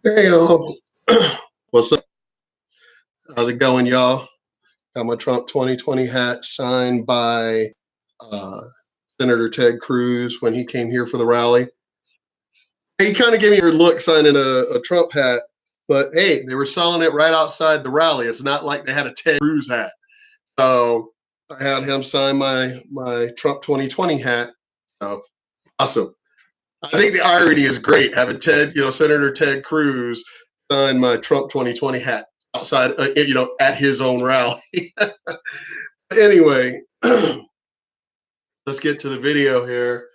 Hey, y'all. What's up? How's it going, y'all? Got my Trump 2020 hat signed by uh, Senator Ted Cruz when he came here for the rally. He kind of gave me a look signing a Trump hat, but hey, they were selling it right outside the rally. It's not like they had a Ted Cruz hat. So I had him sign my Trump 2020 hat. So awesome. I think the irony is great having Senator Ted Cruz sign my Trump 2020 hat outside, at his own rally. Anyway, let's get to the video here.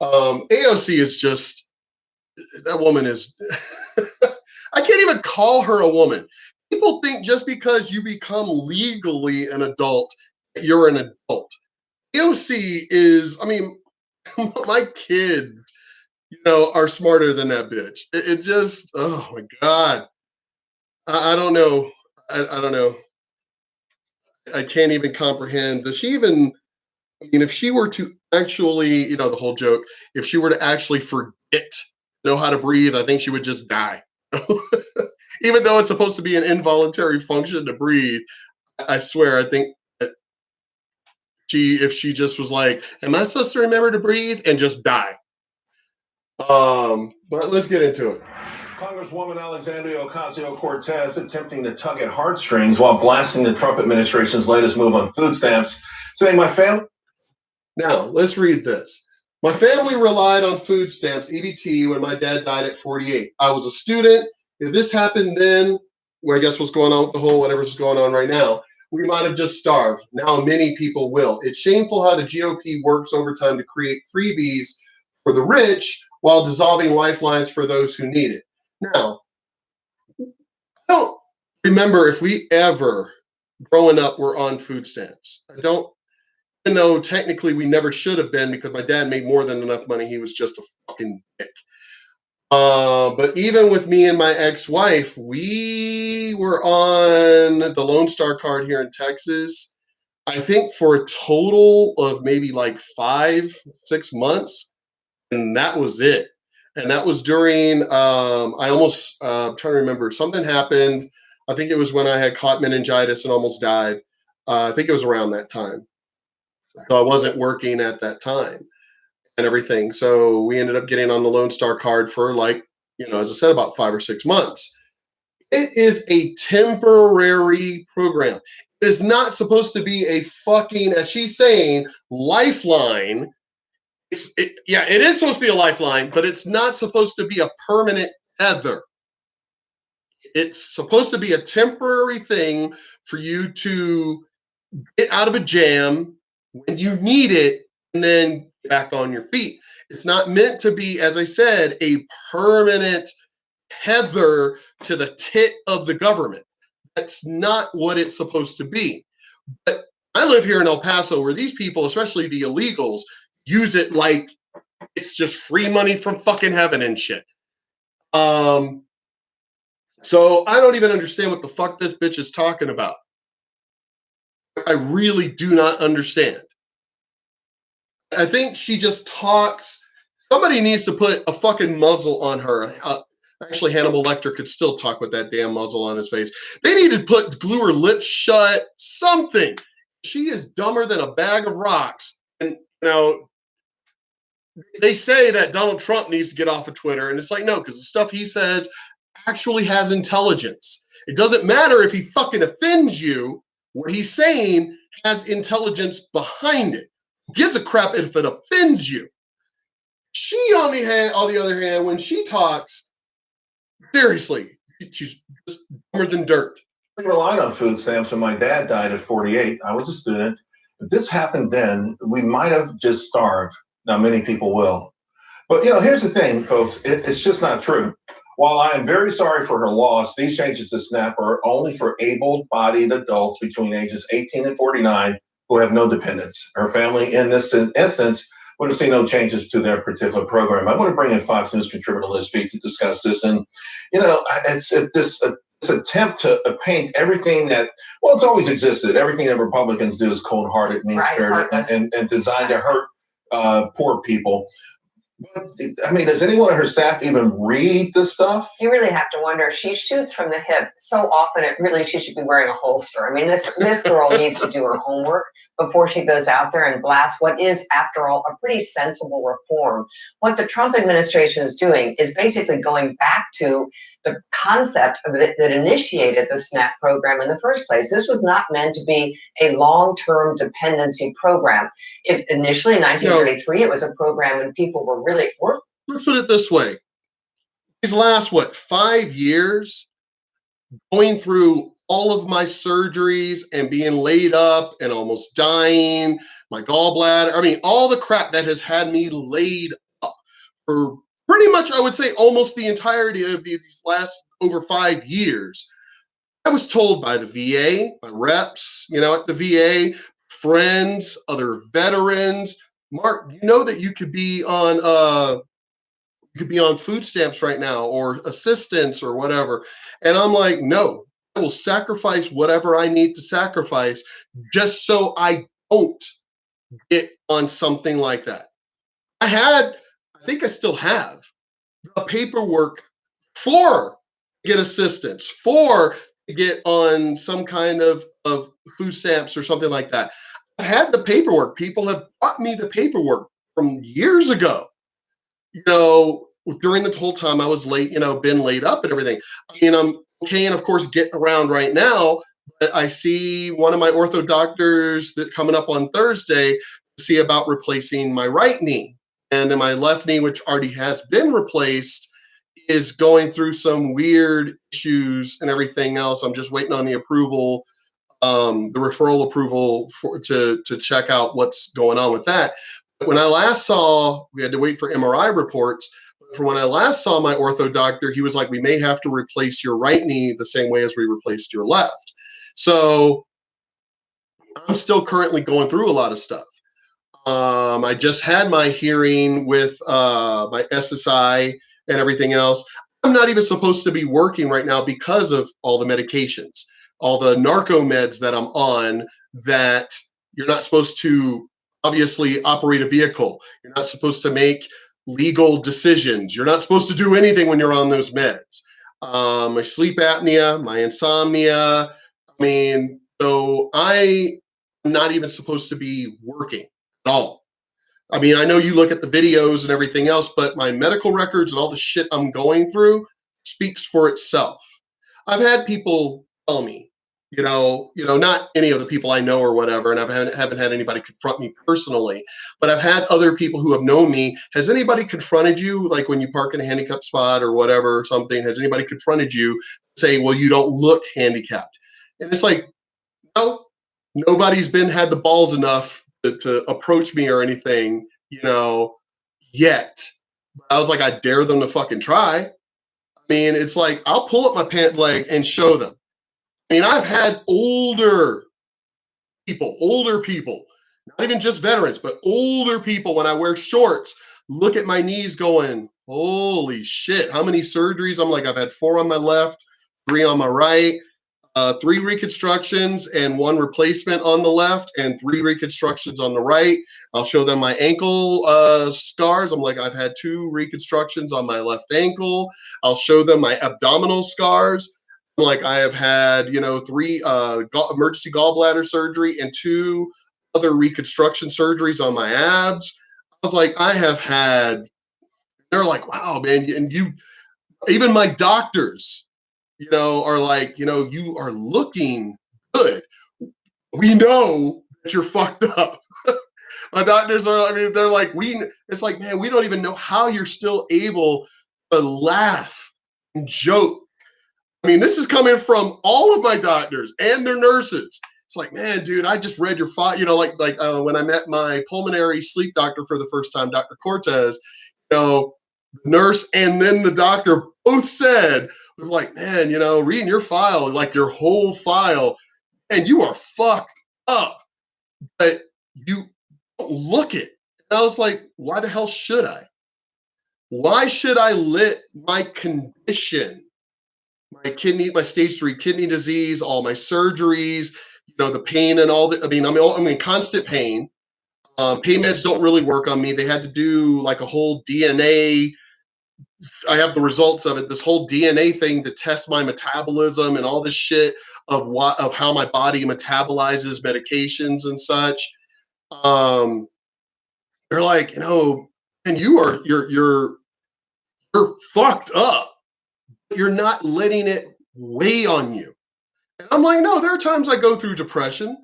AOC is just, that woman is, I can't even call her a woman. People think just because you become legally an adult, you're an adult. AOC is, I mean, my kids, are smarter than that bitch. It just, oh my God. I don't know. I don't know. I can't even comprehend. Does she even, I mean, if she were to actually, the whole joke, if she were to actually forget, know how to breathe, I think she would just die. Even though it's supposed to be an involuntary function to breathe, I swear, I think that if she just was like, am I supposed to remember to breathe and just die? But let's get into it. Congresswoman Alexandria Ocasio-Cortez attempting to tug at heartstrings while blasting the Trump administration's latest move on food stamps, saying my family. Now, let's read this. My family relied on food stamps, EBT, when my dad died at 48. I was a student. If this happened then, where I guess what's going on with the whole whatever's going on right now, we might have just starved. Now many people will. It's shameful how the GOP works overtime to create freebies for the rich while dissolving lifelines for those who need it. Now, I don't remember if we ever, growing up, were on food stamps. I don't, even though technically we never should have been because my dad made more than enough money. He was just a fucking dick. But even with me and my ex-wife, we were on the Lone Star card here in Texas. I think for a total of maybe like 5, 6 months, and that was it. And that was during I almost I'm trying to remember, something happened. I think it was when I had caught meningitis and almost died. I think it was around that time. So I wasn't working at that time and everything. So we ended up getting on the Lone Star card for like, as I said, about 5 or 6 months. It is a temporary program. It is not supposed to be a fucking, as she's saying, lifeline. It is supposed to be a lifeline, but it's not supposed to be a permanent tether. It's supposed to be a temporary thing for you to get out of a jam when you need it and then get back on your feet. It's not meant to be, as I said, a permanent tether to the tit of the government. That's not what it's supposed to be. But I live here in El Paso where these people, especially the illegals, use it like it's just free money from fucking heaven and shit. So I don't even understand what the fuck this bitch is talking about. I really do not understand. I think she just talks. Somebody needs to put a fucking muzzle on her. Actually, Hannibal Lecter could still talk with that damn muzzle on his face. They need to glue her lips shut, something. She is dumber than a bag of rocks. And they say that Donald Trump needs to get off of Twitter, and it's like, no, because the stuff he says actually has intelligence. It doesn't matter if he fucking offends you. What he's saying has intelligence behind it. Who gives a crap if it offends you? She, on the other hand, when she talks, seriously, she's just dumber than dirt. I relied on food stamps when my dad died at 48. I was a student. If this happened then, we might have just starved. Now, many people will. But, here's the thing, folks. It's just not true. While I am very sorry for her loss, these changes to SNAP are only for able-bodied adults between ages 18 and 49 who have no dependents. Her family, in this instance, would have seen no changes to their particular program. I want to bring in Fox News contributor Liz Speak to discuss this. And, it's this attempt to paint everything that, well, it's always existed. Everything that Republicans do is cold-hearted, mean-spirited, and designed to hurt poor people. I mean, does anyone on her staff even read this stuff? You really have to wonder. She shoots from the hip so often. She should be wearing a holster. I mean, this girl needs to do her homework before she goes out there and blasts what is, after all, a pretty sensible reform. What the Trump administration is doing is basically going back to the concept of that initiated the SNAP program in the first place. This was not meant to be a long-term dependency program. Initially, in 1933, it was a program when people were really working. Let's put it this way. These last, 5 years, going through all of my surgeries and being laid up and almost dying, my gallbladder, I mean, all the crap that has had me laid up for pretty much, I would say, almost the entirety of these last over 5 years. I was told by the VA, by reps, at the VA, friends, other veterans, Mark, you know that you could be on food stamps right now or assistance or whatever. And I'm like, no, I will sacrifice whatever I need to sacrifice just so I don't get on something like that. I think I still have the paperwork for get assistance, for get on some kind of food stamps or something like that. I had the paperwork. People have brought me the paperwork from years ago. During the whole time I was late, been laid up and everything. I mean, I'm okay, and of course, getting around right now. But I see one of my ortho doctors that coming up on Thursday to see about replacing my right knee, and then my left knee, which already has been replaced, is going through some weird issues and everything else. I'm just waiting on the approval, the referral approval to check out what's going on with that. But when I last saw, we had to wait for MRI reports. But from when I last saw my ortho doctor, he was like, we may have to replace your right knee the same way as we replaced your left. So I'm still currently going through a lot of stuff. I just had my hearing with my SSI and everything else. I'm not even supposed to be working right now because of all the medications, all the narco meds that I'm on, that you're not supposed to obviously operate a vehicle. You're not supposed to make legal decisions. You're not supposed to do anything when you're on those meds. My sleep apnea, my insomnia. I mean, so I'm not even supposed to be working at all. I mean, I know you look at the videos and everything else, but my medical records and all the shit I'm going through speaks for itself. I've had people tell me, not any of the people I know or whatever, and I haven't had anybody confront me personally, but I've had other people who have known me. Has anybody confronted you, like when you park in a handicapped spot or whatever, or something? Has anybody confronted you, say, well, you don't look handicapped? And it's like, no, nobody's had the balls enough to approach me or anything, yet. I was like, I dare them to fucking try. I mean, it's like, I'll pull up my pant leg and show them. I mean, I've had older people, not even just veterans, but older people, when I wear shorts, look at my knees going, holy shit, how many surgeries? I'm like, I've had 4 on my left, 3 on my right. 3 reconstructions and 1 replacement on the left, and 3 reconstructions on the right. I'll show them my ankle scars. I'm like, I've had 2 reconstructions on my left ankle. I'll show them my abdominal scars. I'm like, I have had, 3 emergency gallbladder surgery and 2 other reconstruction surgeries on my abs. I was like, I have had, they're like, wow, man. And even my doctors, are like, you are looking good. We know that you're fucked up. My doctors are, I mean, they're like, it's like, man, we don't even know how you're still able to laugh and joke. I mean, this is coming from all of my doctors and their nurses. It's like, man, dude, I just read your file. When I met my pulmonary sleep doctor for the first time, Dr. Cortez, nurse and then the doctor both said, we're like, man, reading your file, like your whole file, and you are fucked up, but you don't look it. And I was like, why the hell should I? Why should I let my condition, my stage 3 kidney disease, all my surgeries, the pain and all that? I mean, I'm in constant pain. Pain meds don't really work on me. They had to do like a whole DNA. I have the results of it. This whole DNA thing to test my metabolism and all this shit of how my body metabolizes medications and such. Um, they're like, and you're fucked up. You're not letting it weigh on you. And I'm like, no, there are times I go through depression.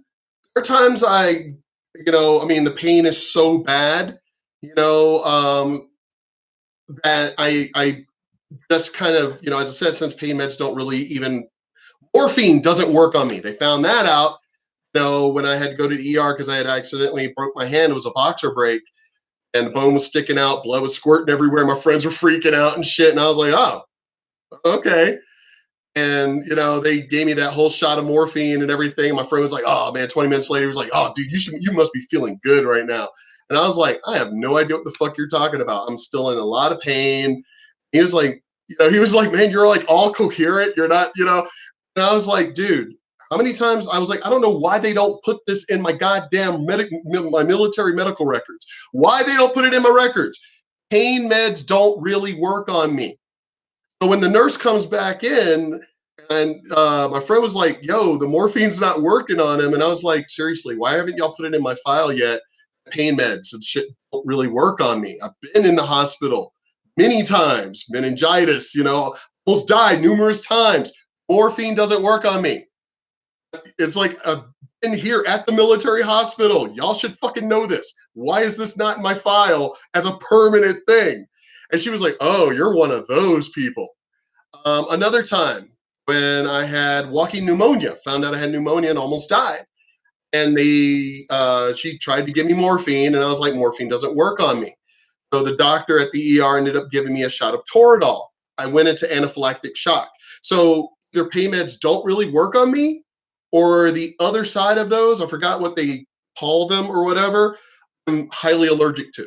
There are times the pain is so bad, that I just kind of, as I said, since pain meds don't really even, morphine doesn't work on me. They found that out, when I had to go to the ER because I had accidentally broke my hand. It was a boxer break and the bone was sticking out, blood was squirting everywhere. My friends were freaking out and shit. And I was like, oh, okay. And, they gave me that whole shot of morphine and everything. My friend was like, oh man, 20 minutes later, he was like, oh dude, you must be feeling good right now. And I was like, I have no idea what the fuck you're talking about. I'm still in a lot of pain. He was like, man, you're like all coherent. You're not, and I was like, dude, how many times I was like, I don't know why they don't put this in my goddamn my military medical records. Why they don't put it in my records? Pain meds don't really work on me. So when the nurse comes back in and my friend was like, yo, the morphine's not working on him. And I was like, seriously, why haven't y'all put it in my file yet? Pain meds and shit don't really work on me. I've been in the hospital many times, meningitis, almost died numerous times. Morphine doesn't work on me. It's like I've been here at the military hospital. Y'all should fucking know this. Why is this not in my file as a permanent thing? And she was like, oh, you're one of those people. Another time when I had walking pneumonia, found out I had pneumonia and almost died. And she tried to give me morphine, and I was like, morphine doesn't work on me. So the doctor at the ER ended up giving me a shot of Toradol. I went into anaphylactic shock. So their pain meds don't really work on me, or the other side of those, I forgot what they call them or whatever, I'm highly allergic to.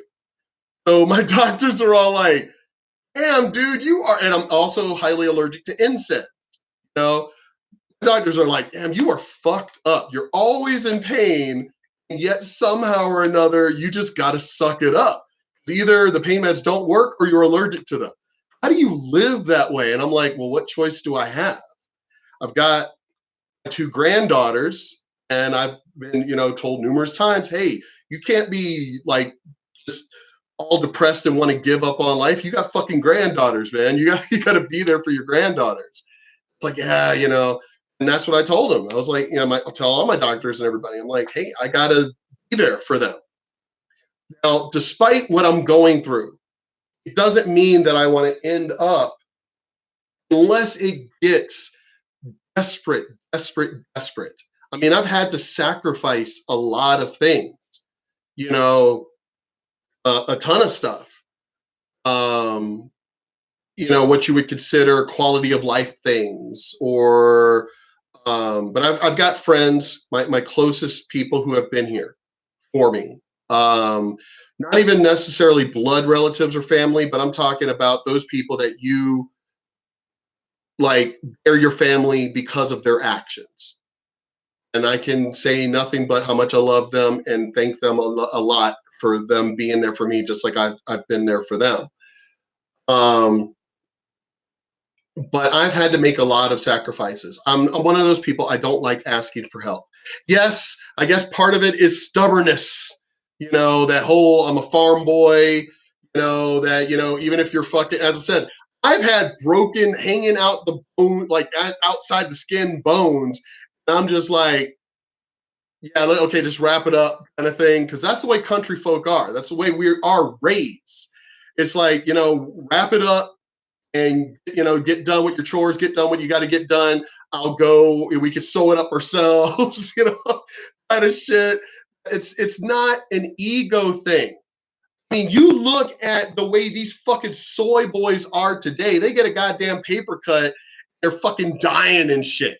So my doctors are all like, damn, dude, you are, and I'm also highly allergic to insects. Doctors are like, damn, you are fucked up. You're always in pain, and yet somehow or another, you just got to suck it up. Either the pain meds don't work or you're allergic to them. How do you live that way? And I'm like, well, what choice do I have? I've got 2 granddaughters, and I've been, told numerous times, hey, you can't be like just all depressed and want to give up on life. You got fucking granddaughters, man. You got to be there for your granddaughters. It's like, yeah, and that's what I told them. I was like, I'll tell all my doctors and everybody, I'm like, hey, I got to be there for them. Now, despite what I'm going through, it doesn't mean that I want to end up, unless it gets desperate, desperate, desperate. I mean, I've had to sacrifice a lot of things, a ton of stuff. What you would consider quality of life things, or but I've got friends, my closest people who have been here for me. Not even necessarily blood relatives or family, but I'm talking about those people that you like, they're your family because of their actions. And I can say nothing but how much I love them and thank them a lot for them being there for me, just like I've been there for them. But I've had to make a lot of sacrifices. I'm one of those people, I don't like asking for help. Yes, I guess part of it is stubbornness. That whole, I'm a farm boy, that, even if you're fucking, as I said, I've had broken, hanging out the bone, like outside the skin bones. And I'm just like, yeah, okay, just wrap it up kind of thing. Cause that's the way country folk are. That's the way we are raised. It's like, wrap it up and, get done with your chores, get done what you got to get done. I'll go, we can sew it up ourselves, kind of shit. It's not an ego thing. I mean, you look at the way these fucking soy boys are today. They get a goddamn paper cut. They're fucking dying and shit.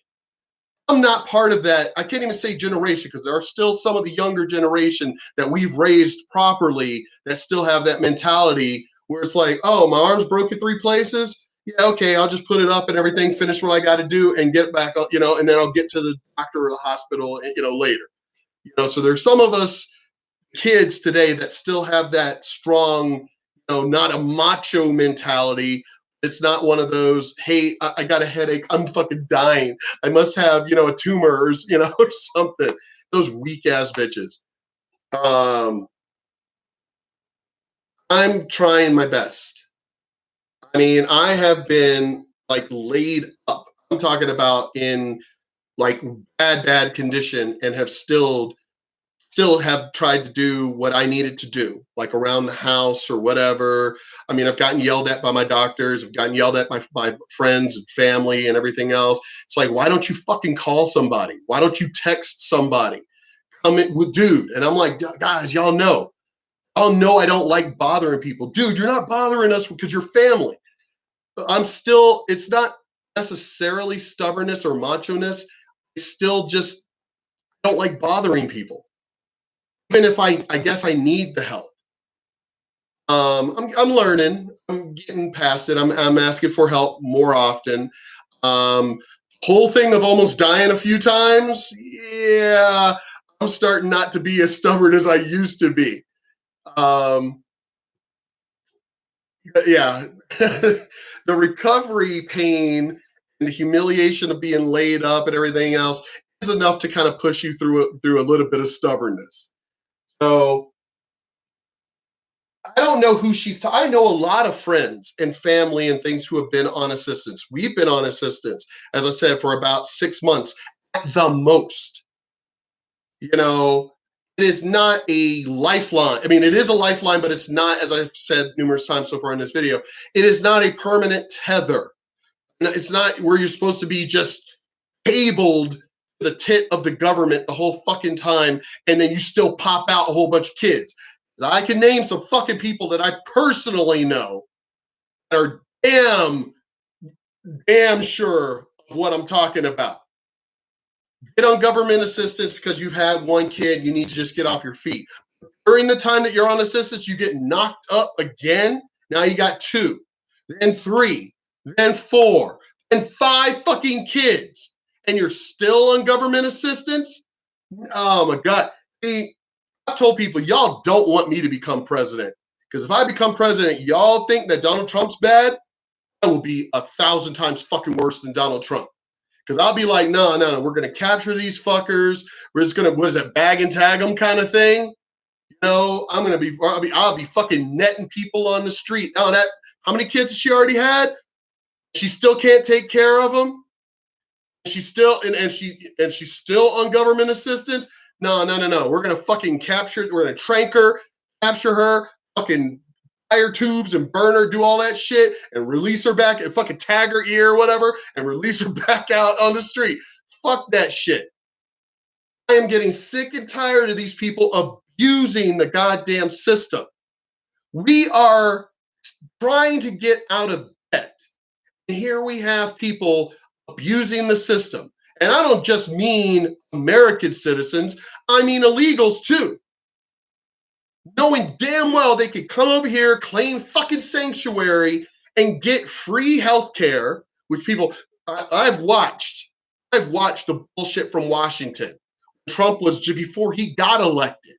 I'm not part of that. I can't even say generation, because there are still some of the younger generation that we've raised properly that still have that mentality where it's like, oh, my arm's broke in 3 places. Yeah, okay, I'll just put it up and everything, finish what I got to do and get back up, and then I'll get to the doctor or the hospital, later. So there's some of us kids today that still have that strong, not a macho mentality. It's not one of those, hey, I got a headache, I'm fucking dying, I must have, a tumor, or, or something. Those weak ass bitches. I'm trying my best. I mean, I have been like laid up. I'm talking about in like bad condition, and have still have tried to do what I needed to do, like around the house or whatever. I mean, I've gotten yelled at by my doctors. I've gotten yelled at by my friends and family and everything else. It's like, why don't you fucking call somebody? Why don't you text somebody? Come in with dude. And I'm like, guys, y'all know I don't like bothering people. Dude, you're not bothering us because you're family. It's not necessarily stubbornness or macho-ness. It's still just, I don't like bothering people. Even if I guess I need the help. I'm learning. I'm getting past it. I'm asking for help more often. Whole thing of almost dying a few times. Yeah, I'm starting not to be as stubborn as I used to be. Yeah, the recovery pain and the humiliation of being laid up and everything else is enough to kind of push you through a little bit of stubbornness. So I don't know who I know a lot of friends and family and things who have been on assistance. We've been on assistance, as I said, for about 6 months at the most. It is not a lifeline. I mean, it is a lifeline, but it's not, as I've said numerous times so far in this video, it is not a permanent tether. It's not where you're supposed to be just cabled to the tit of the government the whole fucking time, and then you still pop out a whole bunch of kids. I can name some fucking people that I personally know that are damn sure of what I'm talking about. Get on government assistance because you've had one kid, you need to just get off your feet. During the time that you're on assistance, you get knocked up again. Now you got 2, then 3, then 4, then 5 fucking kids, and you're still on government assistance? Oh my God. See, I've told people, y'all don't want me to become president. Because if I become president, y'all think that Donald Trump's bad? That will be 1,000 times fucking worse than Donald Trump. Because I'll be like, no, we're going to capture these fuckers. We're just going to, what is it, bag and tag them kind of thing? I'll be fucking netting people on the street. Now how many kids has she already had? She still can't take care of them. She's still, she's still on government assistance. No. We're going to fucking we're going to trank her, capture her, fucking fire tubes and burn her, do all that shit, and release her back and fucking tag her ear or whatever and release her back out on the street. Fuck that shit. I am getting sick and tired of these people abusing the goddamn system. We are trying to get out of debt. And here we have people abusing the system. And I don't just mean American citizens, I mean illegals too. Knowing damn well they could come over here, claim fucking sanctuary, and get free health care, which people, I've watched the bullshit from Washington. Trump was before he got elected.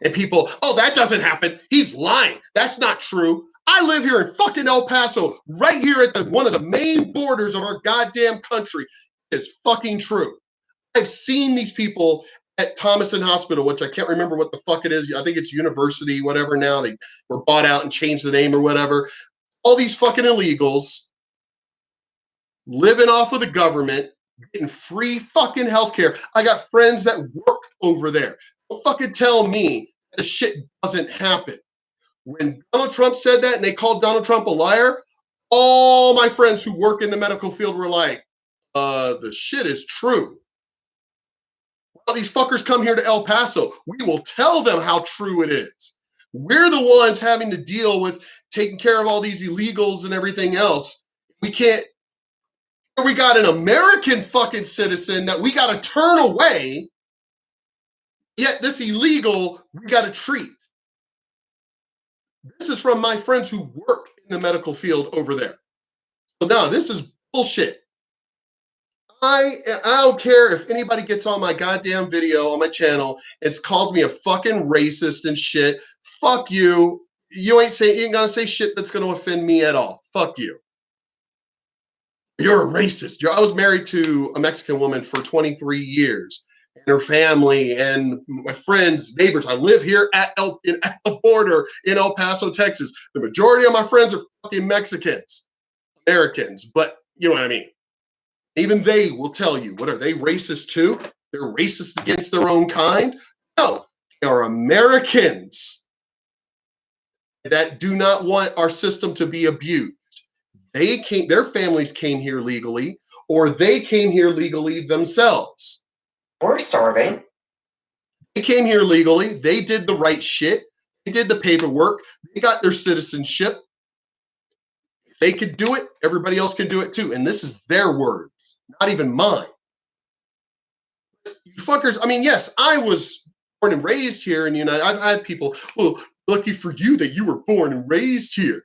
And people, oh, that doesn't happen. He's lying. That's not true. I live here in fucking El Paso, right here at one of the main borders of our goddamn country. It's fucking true. I've seen these people at Thomason Hospital, which I can't remember what the fuck it is. I think it's University, whatever now. They were bought out and changed the name or whatever. All these fucking illegals living off of the government, getting free fucking healthcare. I got friends that work over there. Don't fucking tell me the shit doesn't happen. When Donald Trump said that and they called Donald Trump a liar, all my friends who work in the medical field were like, the shit is true. Well, these fuckers come here to El Paso. We will tell them how true it is. We're the ones having to deal with taking care of all these illegals and everything else. We got an American fucking citizen that we got to turn away, yet this illegal we got to treat. This is from my friends who work in the medical field over there. So no, this is bullshit. I don't care if anybody gets on my goddamn video on my channel and calls me a fucking racist and shit. Fuck you. You ain't gonna say shit that's gonna offend me at all. Fuck you. You're a racist. I was married to a Mexican woman for 23 years. And her family and my friends, neighbors. I live here at the border in El Paso, Texas. The majority of my friends are fucking Mexicans, Americans, but you know what I mean. Even they will tell you, what are they racist too? They're racist against their own kind? No, they are Americans that do not want our system to be abused. Their families came here legally, or they came here legally themselves. We're starving. They came here legally. They did the right shit. They did the paperwork. They got their citizenship. If they could do it, everybody else can do it too. And this is their word, not even mine. You fuckers, I mean, yes, I was born and raised here in the United States. I've had people, well, lucky for you that you were born and raised here.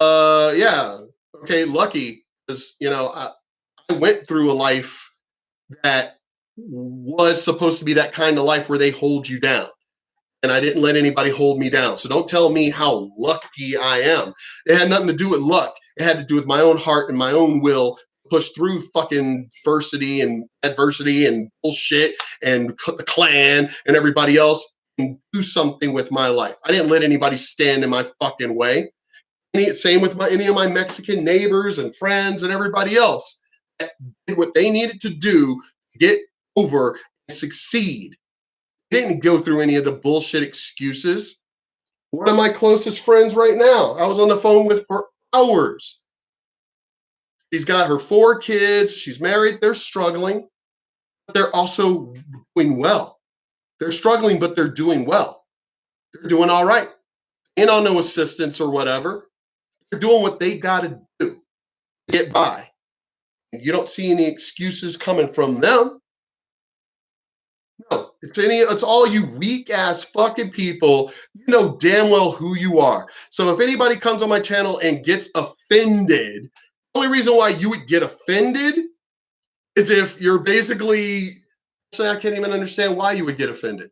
Yeah, okay, lucky, because, I went through a life that was supposed to be that kind of life where they hold you down. And I didn't let anybody hold me down. So don't tell me how lucky I am. It had nothing to do with luck. It had to do with my own heart and my own will push through fucking adversity and bullshit and the Klan and everybody else and do something with my life. I didn't let anybody stand in my fucking way. Same with any of my Mexican neighbors and friends and everybody else that did what they needed to do to get over and succeed. They didn't go through any of the bullshit excuses. One of my closest friends right now, I was on the phone with for hours. She's got her 4 kids. She's married. They're struggling, but they're also doing well. They're struggling, but they're doing well. They're doing all right. Ain't on no assistance or whatever. They're doing what they got to do to get by. You don't see any excuses coming from them. No, it's all you weak ass fucking people. You know damn well who you are. So if anybody comes on my channel and gets offended, the only reason why you would get offended is if you're basically, I can't even understand why you would get offended.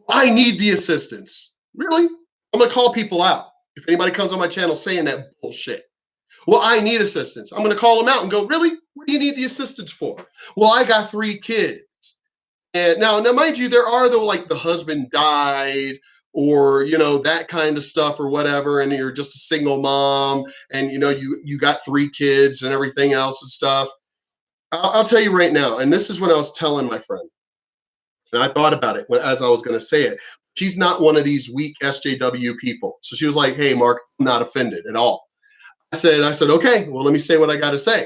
I need the assistance. Really? I'm gonna call people out if anybody comes on my channel saying that bullshit. Well, I need assistance. I'm gonna call them out and go, really? What do you need the assistance for? Well, I got 3 kids. And now, mind you, there are the husband died or, that kind of stuff or whatever. And you're just a single mom and, you got 3 kids and everything else and stuff. I'll tell you right now. And this is what I was telling my friend. And I thought about it as I was going to say it. She's not one of these weak SJW people. So she was like, hey, Mark, I'm not offended at all. I said, okay, well, let me say what I got to say.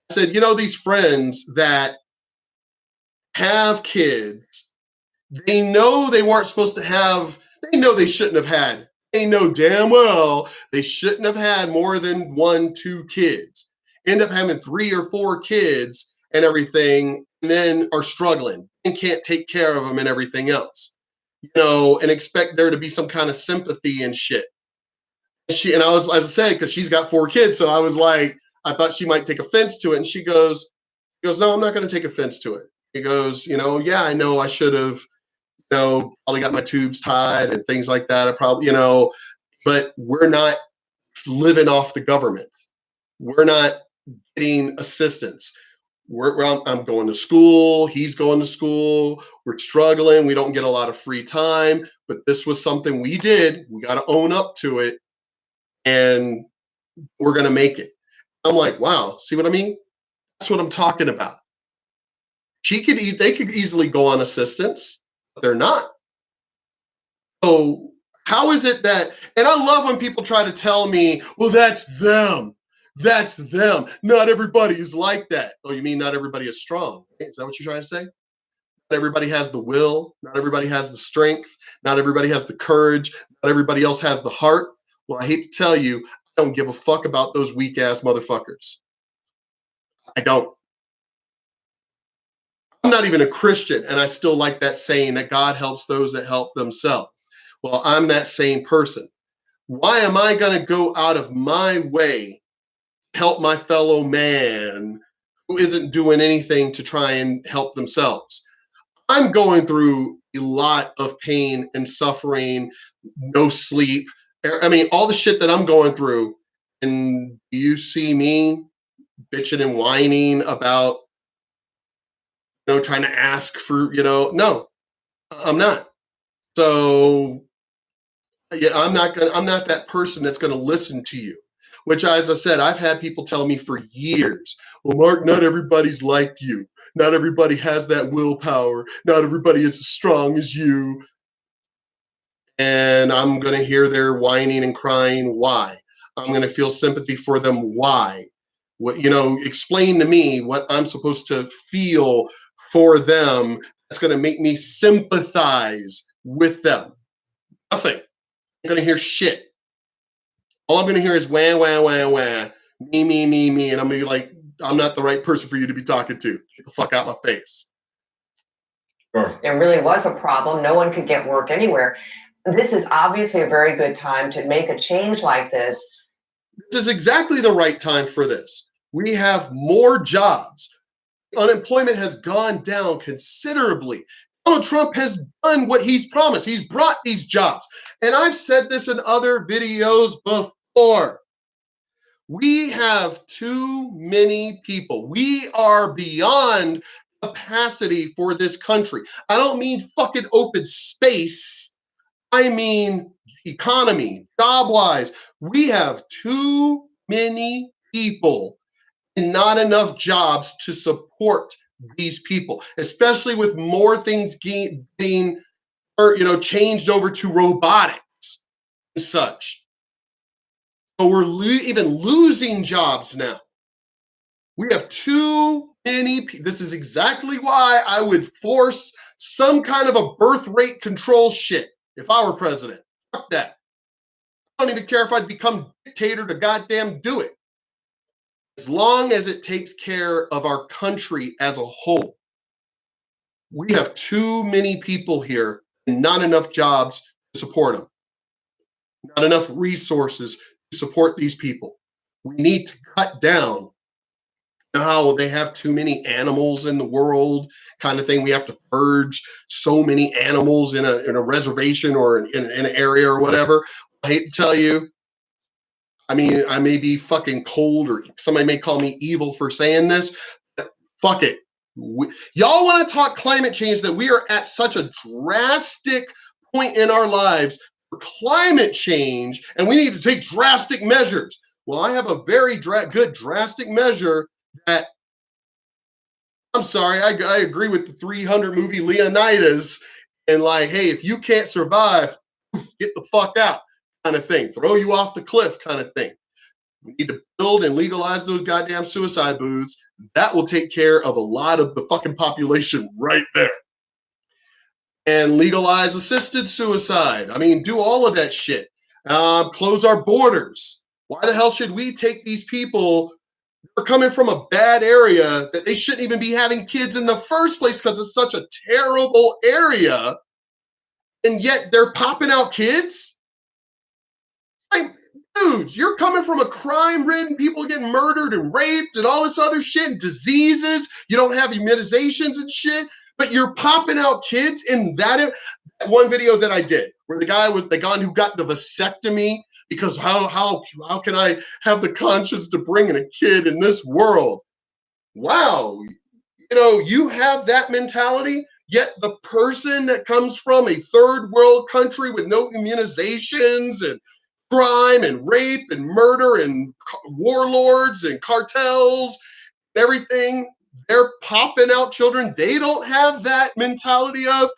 I said, these friends that have kids, they know they weren't supposed to have, they know they shouldn't have had, they know damn well they shouldn't have had more than 1, 2 kids. End up having 3 or 4 kids and everything, and then are struggling and can't take care of them and everything else, and expect there to be some kind of sympathy and shit. And I was, as I said, because she's got 4 kids, so I was like, I thought she might take offense to it, and she goes, no, I'm not going to take offense to it. He goes, yeah, I know I should have, probably got my tubes tied and things like that. I probably, but we're not living off the government. We're not getting assistance. I'm going to school. He's going to school. We're struggling. We don't get a lot of free time, but this was something we did. We got to own up to it, and we're going to make it. I'm like, wow, see what I mean? That's what I'm talking about. They could easily go on assistance, but they're not. So how is it that, and I love when people try to tell me, well, that's them. That's them. Not everybody is like that. Oh, you mean not everybody is strong? Is that what you're trying to say? Not everybody has the will. Not everybody has the strength. Not everybody has the courage. Not everybody else has the heart. Well, I hate to tell you, I don't give a fuck about those weak ass motherfuckers. I don't. I'm not even a Christian, and I still like that saying that God helps those that help themselves. Well, I'm that same person. Why am I going to go out of my way help my fellow man who isn't doing anything to try and help themselves. I'm going through a lot of pain and suffering, no sleep. I mean, all the shit that I'm going through. And you see me bitching and whining about, trying to ask for, no, I'm not. So yeah, I'm not that person that's gonna listen to you. Which, as I said, I've had people tell me for years, well, Mark, not everybody's like you. Not everybody has that willpower. Not everybody is as strong as you. And I'm gonna hear their whining and crying. Why? I'm gonna feel sympathy for them. Why? What, explain to me what I'm supposed to feel for them that's gonna make me sympathize with them. Nothing. I'm gonna hear shit. All I'm gonna hear is wah, wah, wah, wah, me, and I'm gonna be like, I'm not the right person for you to be talking to. Get the fuck out my face. Sure. It really was a problem. No one could get work anywhere. This is obviously a very good time to make a change like this. This is exactly the right time for this. We have more jobs. Unemployment has gone down considerably. Donald Trump has done what he's promised. He's brought these jobs. And I've said this in other videos before. We have too many people. We are beyond capacity for this country. I don't mean fucking open space. I mean economy, job-wise. We have too many people and not enough jobs to support these people, especially with more things being changed over to robotics and such. So we're even losing jobs now. We have too many. This is exactly why I would force some kind of a birth rate control shit if I were president. Fuck that. I don't even care if I'd become dictator to goddamn do it. As long as it takes care of our country as a whole. We have too many people here and not enough jobs to support them. Not enough resources to support these people. We need to cut down how they have too many animals in the world kind of thing. We have to purge so many animals in a reservation or in an area or whatever. I hate to tell you, I mean, I may be fucking cold or somebody may call me evil for saying this, but fuck it. Y'all want to talk climate change, that we are at such a drastic point in our lives for climate change and we need to take drastic measures. Well, I have a very good drastic measure that, I'm sorry, I agree with the 300 movie Leonidas and like, hey, if you can't survive, get the fuck out kind of thing, throw you off the cliff kind of thing. We need to build and legalize those goddamn suicide booths. That will take care of a lot of the fucking population right there. And legalize assisted suicide. I mean, do all of that shit. Close our borders. Why the hell should we take these people are coming from a bad area that they shouldn't even be having kids in the first place because it's such a terrible area, and yet they're popping out kids? Like, dudes, you're coming from a crime-ridden, people getting murdered and raped and all this other shit and diseases. You don't have immunizations and shit, but you're popping out kids in that one video that I did where the guy was the guy who got the vasectomy because how can I have the conscience to bring in a kid in this world? Wow, you have that mentality, yet the person that comes from a third world country with no immunizations and crime and rape and murder and warlords and cartels and everything, they're popping out children. They don't have that mentality of,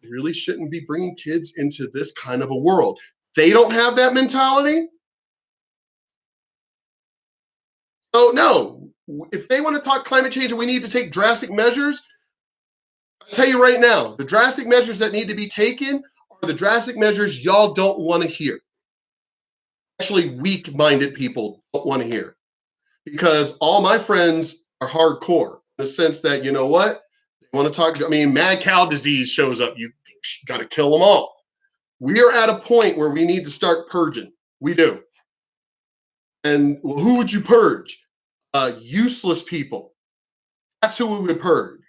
I really shouldn't be bringing kids into this kind of a world. They don't have that mentality. So no, if they want to talk climate change and we need to take drastic measures, I'll tell you right now, the drastic measures that need to be taken are the drastic measures y'all don't want to hear. Actually, weak-minded people don't want to hear. Because all my friends are hardcore in the sense that, you know what? They want to talk, mad cow disease shows up. You got to kill them all. We are at a point where we need to start purging. We do. And well, who would you purge? useless people. That's who we would purge.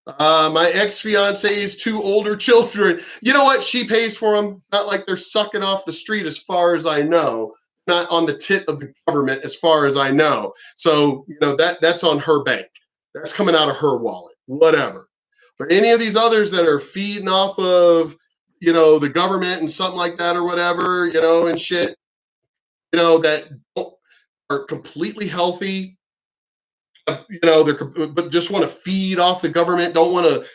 My ex-fiance's 2 older children. You know what? She pays for them. Not like they're sucking off the street, as far as I know. Not on the tit of the government, as far as I know. So that's on her bank. That's coming out of her wallet. Whatever. But any of these others that are feeding off of the government and something like that or whatever, and shit, that are completely healthy, but just want to feed off the government, don't want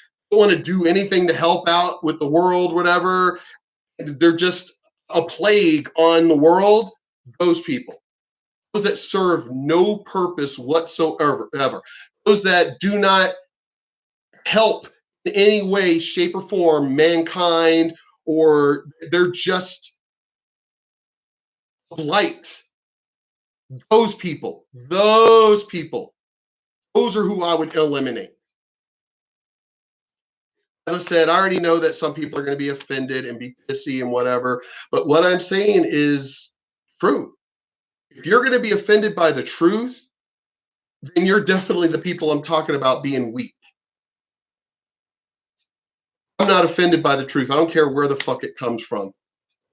to do anything to help out with the world, whatever. They're just a plague on the world. Those people, those that serve no purpose whatsoever, those that do not help in any way, shape, or form mankind, or they're just blight. Those people, those are who I would eliminate. As I said, I already know that some people are going to be offended and be pissy and whatever, but what I'm saying is true. If you're going to be offended by the truth, then you're definitely the people I'm talking about being weak. I'm not offended by the truth. I don't care where the fuck it comes from.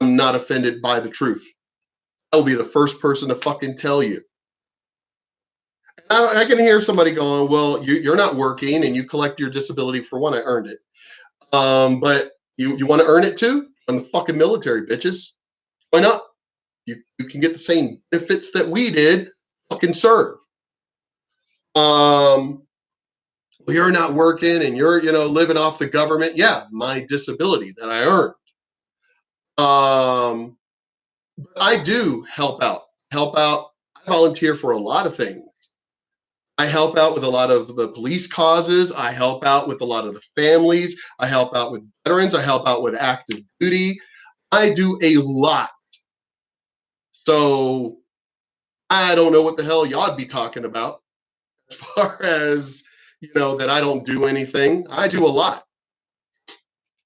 I'm not offended by the truth. I'll be the first person to fucking tell you. I can hear somebody going, well, you're not working and you collect your disability for one. I earned it. But you want to earn it too? I'm the fucking military, bitches. Why not? You can get the same benefits that we did. Fucking serve. You're not working and you're living off the government. Yeah, my disability that I earned. But I do help out. I volunteer for a lot of things. I help out with a lot of the police causes. I help out with a lot of the families. I help out with veterans. I help out with active duty. I do a lot. So I don't know what the hell y'all'd be talking about as far as, that I don't do anything. I do a lot.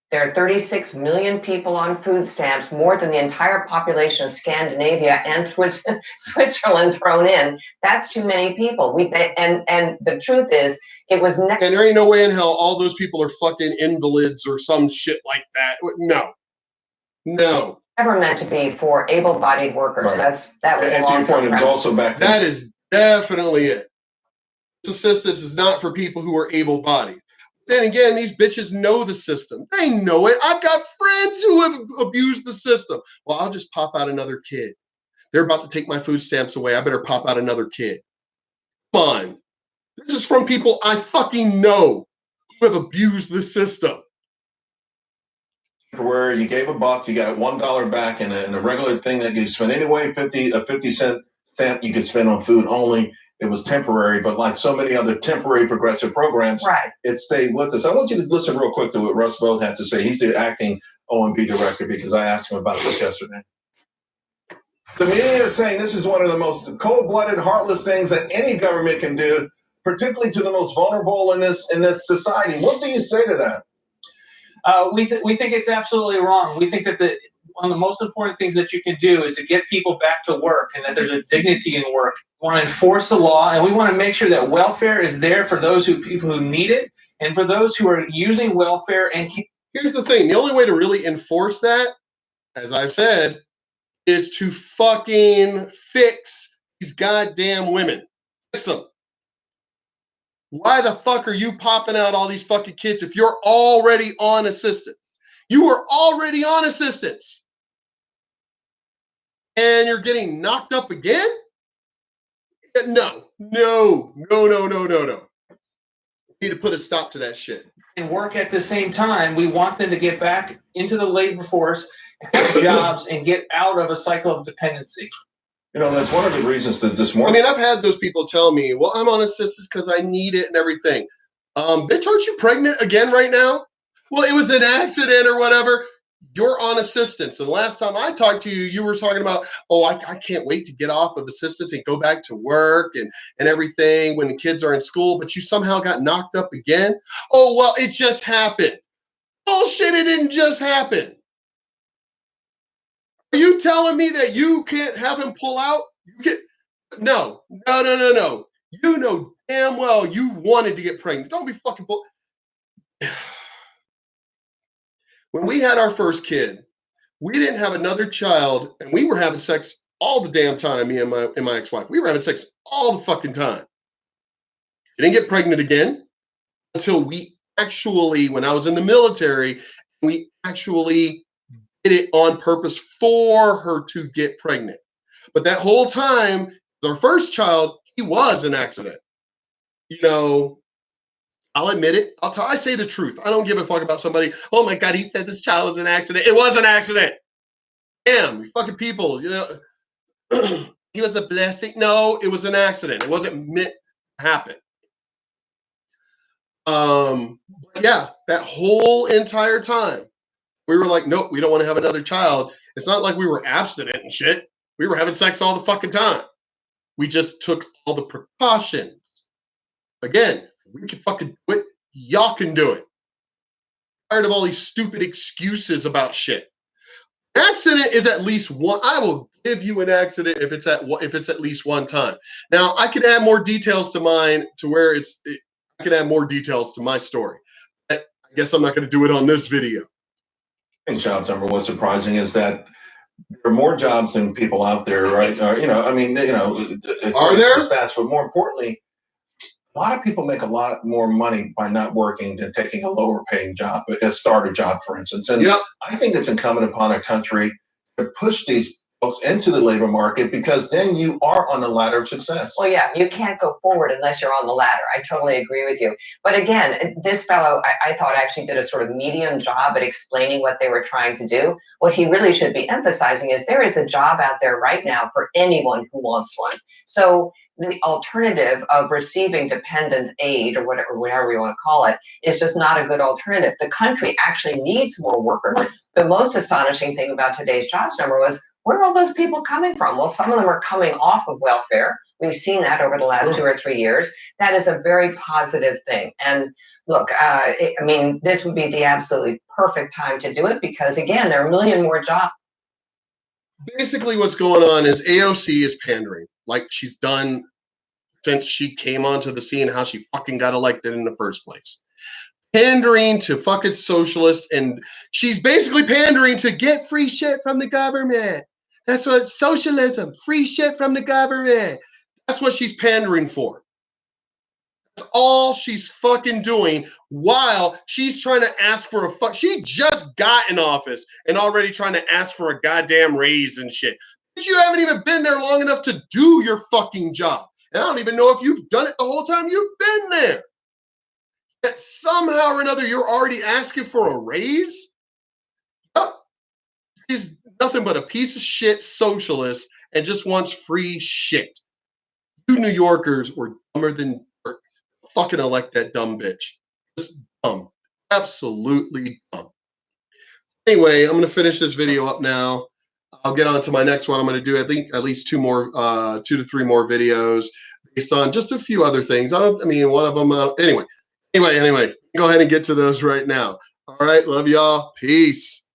There are 36 million people on food stamps, more than the entire population of Scandinavia and Switzerland thrown in. That's too many people. And the truth is, it was next. And there ain't no way in hell all those people are fucking invalids or some shit like that. No. Never meant to be for able-bodied workers. Right. That was. And to your point, it was also back then. That is definitely it. This assistance is not for people who are able-bodied. Then again, these bitches know the system. They know it. I've got friends who have abused the system. Well, I'll just pop out another kid. They're about to take my food stamps away. I better pop out another kid. Come on. This is from people I fucking know who have abused the system. Where you gave $1, you got $1 back, and a regular thing that you spend anyway, a 50-cent stamp you could spend on food only. It was temporary, but like so many other temporary progressive programs, right, it stayed with us. I want you to listen real quick to what Russ Vogt had to say. He's the acting OMB director, because I asked him about this yesterday. The media is saying this is one of the most cold-blooded, heartless things that any government can do, particularly to the most vulnerable in this society. What do you say to that? We think it's absolutely wrong. We think that one of the most important things that you can do is to get people back to work, and that there's a dignity in work. We want to enforce the law, and we want to make sure that welfare is there for people who need it, and for those who are using welfare. And here's the thing: the only way to really enforce that, as I've said, is to fucking fix these goddamn women. Fix them. Why the fuck are you popping out all these fucking kids if you're already on assistance? You were already on assistance. And you're getting knocked up again? No. We need to put a stop to that shit. And work at the same time. We want them to get back into the labor force, have jobs, and get out of a cycle of dependency. That's one of the reasons that this morning. I mean, I've had those people tell me, well, I'm on assistance because I need it and everything. Bitch, aren't you pregnant again right now? Well, it was an accident or whatever. You're on assistance. And last time I talked to you, you were talking about, oh, I can't wait to get off of assistance and go back to work and everything when the kids are in school, but you somehow got knocked up again. Oh, well, it just happened. Bullshit, it didn't just happen. Are you telling me that you can't have him pull out? No, no, no, no, no. You know damn well you wanted to get pregnant. Don't be fucking bull. When we had our first kid, we didn't have another child, and we were having sex all the damn time. Me and my ex-wife, we were having sex all the fucking time. We didn't get pregnant again until we actually, when I was in the military, we actually did it on purpose for her to get pregnant. But that whole time, our first child, he was an accident. You know, I'll admit it. I say the truth. I don't give a fuck about somebody. Oh my God, he said this child was an accident. It was an accident. Damn, you fucking people. You know, he was a blessing. No, it was an accident. It wasn't meant to happen. But yeah, that whole entire time, we were like, nope, we don't want to have another child. It's not like we were abstinent and shit. We were having sex all the fucking time. We just took all the precautions. Again, we can fucking do it. Y'all can do it. Tired of all these stupid excuses about shit. Accident is at least one. I will give you an accident if it's at least one time. Now I can add more details to mine to where I can add more details to my story. I guess I'm not going to do it on this video. And job number, what's surprising is that there are more jobs than people out there, right? You know, I mean, you know, Are there stats? But more importantly, a lot of people make a lot more money by not working than taking a lower paying job, a starter job, for instance. And Yep. I think it's incumbent upon a country to push these folks into the labor market, because then you are on the ladder of success. Well, yeah, you can't go forward unless you're on the ladder. I totally agree with you. But again, this fellow, I thought actually did a sort of medium job at explaining what they were trying to do. What he really should be emphasizing is there is a job out there right now for anyone who wants one. So the alternative of receiving dependent aid or whatever you want to call it is just not a good alternative. The country actually needs more workers. The most astonishing thing about today's jobs number was, where are all those people coming from? Well, some of them are coming off of welfare. We've seen that over the last 2 or 3 years. That is a very positive thing. And look, I mean, this would be the absolutely perfect time to do it because, again, there are a million more jobs. Basically, what's going on is AOC is pandering, like she's done since she came onto the scene, how she fucking got elected in the first place. Pandering to fucking socialists, and she's basically pandering to get free shit from the government. That's what socialism, free shit from the government. That's what she's pandering for. That's all she's fucking doing while she's trying to ask for a fuck. She just got in office and already trying to ask for a goddamn raise and shit. But you haven't even been there long enough to do your fucking job. And I don't even know if you've done it the whole time you've been there. Yet somehow or another, you're already asking for a raise? Yep. He's nothing but a piece of shit socialist and just wants free shit. You New Yorkers were dumber than dirt. Fucking elect that dumb bitch. Just dumb. Absolutely dumb. Anyway, I'm going to finish this video up now. I'll get on to my next one. I'm going to do at least 2 to 3 more videos based on just a few other things. I mean, one of them, anyway, go ahead and get to those right now. All right. Love y'all. Peace.